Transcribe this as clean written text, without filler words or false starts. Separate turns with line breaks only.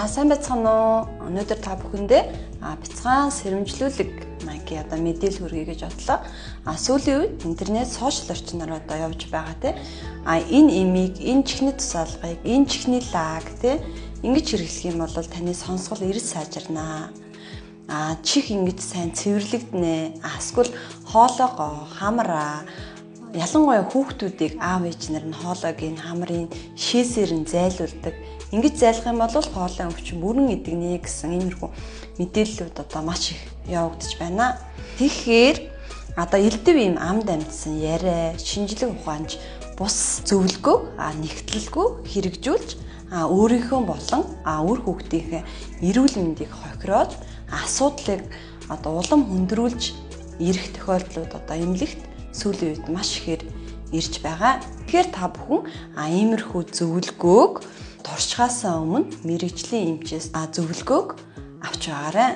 Сайн байцгаана уу? Өнөөдөр та бүхэндээ бяцхан сэрэмжлүүлэг маягийн мэдээлэл хүргэе гэж бодлоо. Сүүлийн үед интернет сошиал орчноор явж байгаа те. Энэ имийг, энэ чихний тусаалгыг, энэ чихний лаг те ингэж хэрэглэх юм бол таны сонсгол эрс сайжирнаа. Чих ингэж сайн цэвэрлэгдэнэ. Эсвэл хоолойгоо, хамраа ялангуяа хүүхдүүдийг аав ээж нар нь хоолойгийн хамрын шээсээр нь зайлуулдаг. Ингэж зайлах юм бол хоолойн өвчин бүрэн идэгнэ гэсэн иймэрхүү мэдээллүүд маш их явагдаж байна. Тэгэхээр элдэв ийм амд амьдсан яриа, шинжлэх ухаанч бус зөвлөгөөг нэгтлэлгүй хэрэгжүүлж өөрийнхөө болон үр хүүхдийнхээ эрүүл мэндийг хохироод асуудлыг улам хөндрүүлж ирэх тохиолдлууд эмнэлэгт сүүлийн үед маш ихээр ирж байгаа. Тэгэхээр та бүхэн иймэрхүү зөвлөгөөг туршихаасаа өмнө мэрэгжлийн эмчээс зөвлөгөөг авч байгаарай.